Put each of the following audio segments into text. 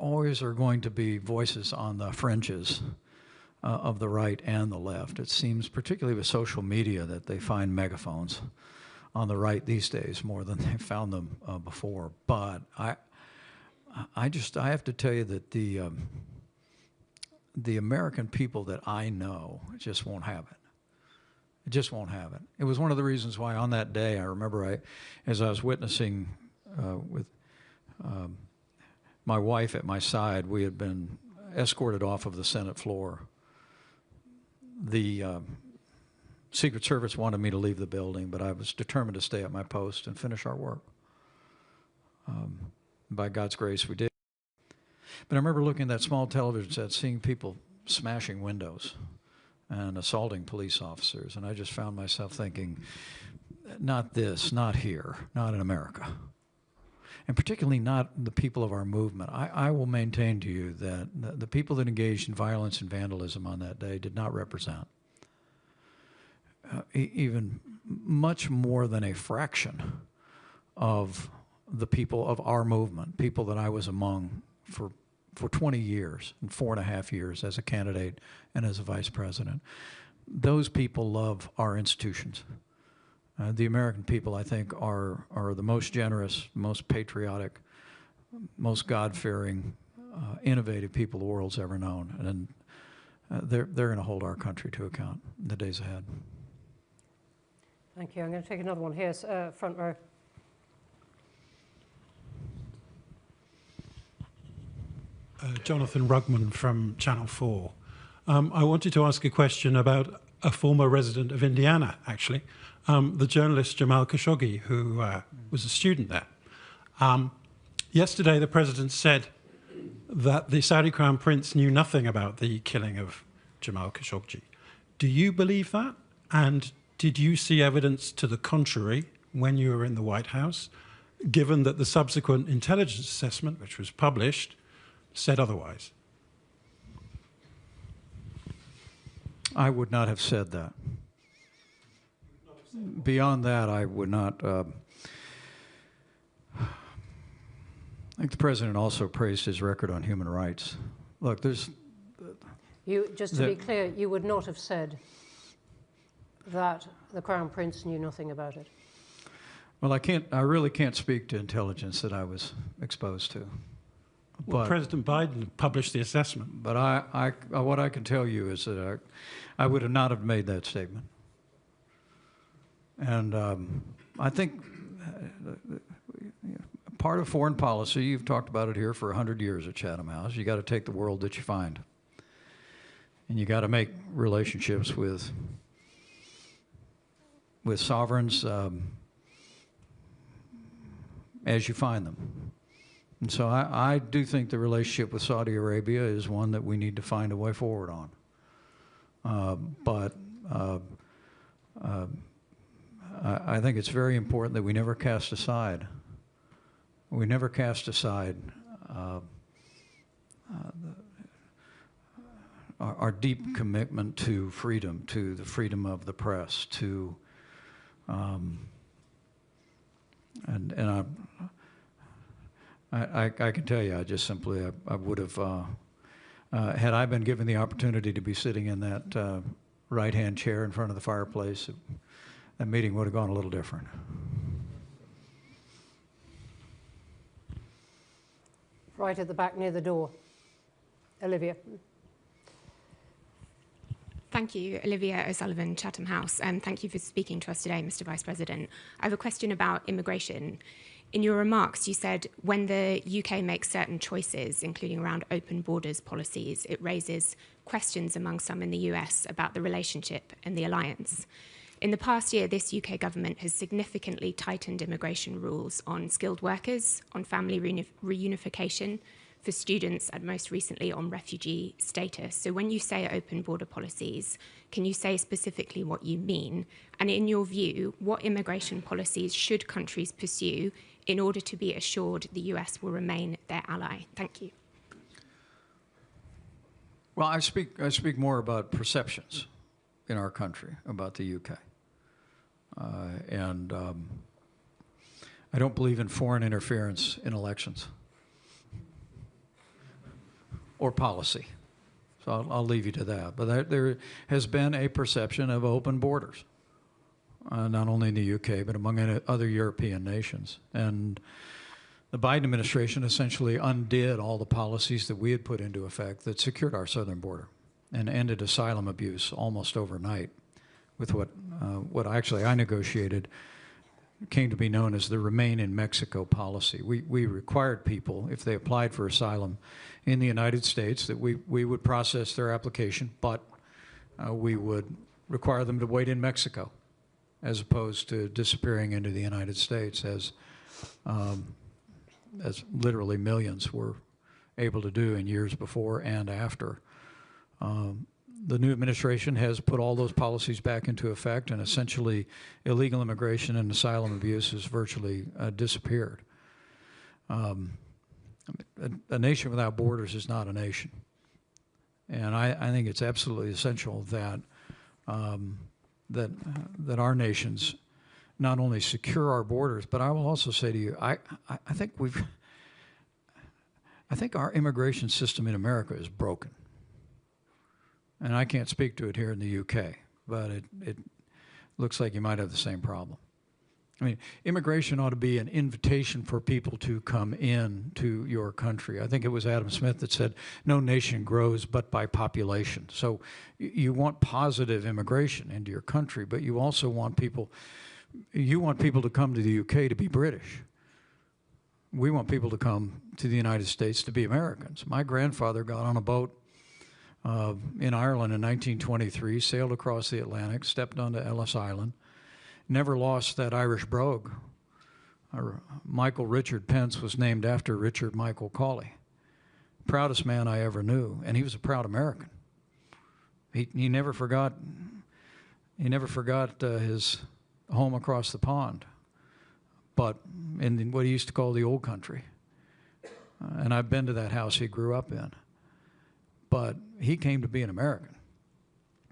always are going to be voices on the fringes of the right and the left. It seems, particularly with social media, that they find megaphones on the right these days more than they found them before. But I have to tell you that the American people that I know just won't have it. It just won't have it. It was one of the reasons why on that day, I remember as I was witnessing with my wife at my side, we had been escorted off of the Senate floor. The Secret Service wanted me to leave the building, but I was determined to stay at my post and finish our work. By God's grace, we did. But I remember looking at that small television set, seeing people smashing windows and assaulting police officers, and I just found myself thinking, not this, not here, not in America. And particularly not the people of our movement. I will maintain to you that the people that engaged in violence and vandalism on that day did not represent even much more than a fraction of the people of our movement, people that I was among for 20 years and 4.5 years as a candidate and as a vice president. Those people love our institutions. The American people, I think, are the most generous, most patriotic, most God-fearing, innovative people the world's ever known, and they're going to hold our country to account in the days ahead. Thank you. I'm going to take another one here, front row. Jonathan Rugman from Channel 4. I wanted to ask a question about a former resident of Indiana, actually, the journalist Jamal Khashoggi, who was a student there. Yesterday, the president said that the Saudi Crown Prince knew nothing about the killing of Jamal Khashoggi. Do you believe that? And did you see evidence to the contrary when you were in the White House, given that the subsequent intelligence assessment, which was published, said otherwise? I would not have said that. Beyond that, I would not. I think the president also praised his record on human rights. Look, there's. Just to be clear, you would not have said that the Crown Prince knew nothing about it. Well, I really can't speak to intelligence that I was exposed to. Well, President Biden published the assessment. But what I can tell you is that I would have not have made that statement. And I think part of foreign policy, you've talked about it here for 100 years at Chatham House, you got to take the world that you find. And you got to make relationships with sovereigns as you find them. And so I do think the relationship with Saudi Arabia is one that we need to find a way forward on. But I think it's very important that we never cast aside. We never cast aside our deep commitment to freedom, to the freedom of the press, to I can tell you, I just simply, I would have, had I been given the opportunity to be sitting in that right-hand chair in front of the fireplace, that meeting would have gone a little different. Right at the back near the door. Olivia. Thank you, Olivia O'Sullivan, Chatham House, and thank you for speaking to us today, Mr. Vice President. I have a question about immigration. In your remarks, you said when the UK makes certain choices, including around open borders policies, it raises questions among some in the US about the relationship and the alliance. In the past year, this UK government has significantly tightened immigration rules on skilled workers, on family reunification, for students, and most recently on refugee status. So when you say open border policies, can you say specifically what you mean? And in your view, what immigration policies should countries pursue in order to be assured the US will remain their ally? Thank you. Well, I speak more about perceptions in our country about the UK. I don't believe in foreign interference in elections. or policy. So I'll leave you to that. But there has been a perception of open borders, not only in the UK, but among other European nations. And the Biden administration essentially undid all the policies that we had put into effect that secured our southern border and ended asylum abuse almost overnight with what actually I negotiated came to be known as the Remain in Mexico policy. We required people, if they applied for asylum in the United States, that we would process their application, but we would require them to wait in Mexico as opposed to disappearing into the United States as literally millions were able to do in years before and after. The new administration has put all those policies back into effect, and essentially illegal immigration and asylum abuse has virtually disappeared. A nation without borders is not a nation. And I think it's absolutely essential that, that our nations not only secure our borders, but I will also say to you, I think our immigration system in America is broken. And I can't speak to it here in the UK, but it looks like you might have the same problem. I mean, immigration ought to be an invitation for people to come in to your country. I think it was Adam Smith that said, no nation grows but by population. So you want positive immigration into your country, but you also want people, to come to the UK to be British. We want people to come to the United States to be Americans. My grandfather got on a boat in Ireland in 1923, sailed across the Atlantic, stepped onto Ellis Island, never lost that Irish brogue. Michael Richard Pence was named after Richard Michael Cawley. Proudest man I ever knew, and he was a proud American. He never forgot his home across the pond, but in what he used to call the old country. And I've been to that house he grew up in. But he came to be an American,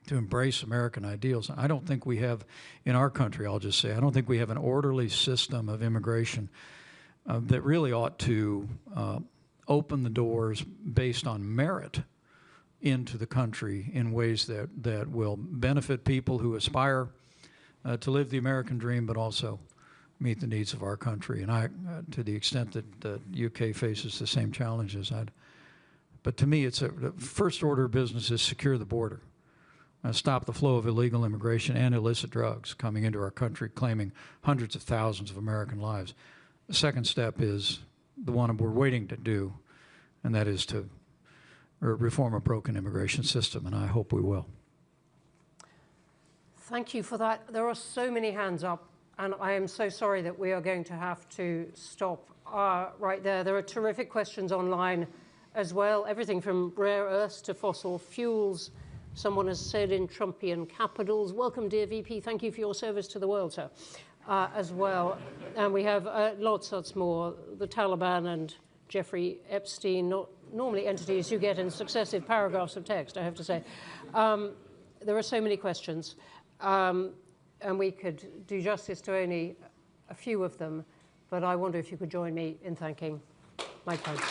to embrace American ideals. I don't think we have, in our country, I'll just say, I don't think we have an orderly system of immigration that really ought to open the doors based on merit into the country in ways that will benefit people who aspire to live the American dream, but also meet the needs of our country. And to the extent that the UK faces the same challenges, but to me, the first order of business is secure the border, stop the flow of illegal immigration and illicit drugs coming into our country, claiming hundreds of thousands of American lives. The second step is the one we're waiting to do, and that is to reform a broken immigration system, and I hope we will. Thank you for that. There are so many hands up, and I am so sorry that we are going to have to stop right there. There are terrific questions online as well, everything from rare earths to fossil fuels. Someone has said in Trumpian capitals, welcome, dear VP, thank you for your service to the world, sir, as well. And we have lots more. The Taliban and Jeffrey Epstein, not normally entities you get in successive paragraphs of text, I have to say. There are so many questions, and we could do justice to only a few of them, but I wonder if you could join me in thanking Mike Pence.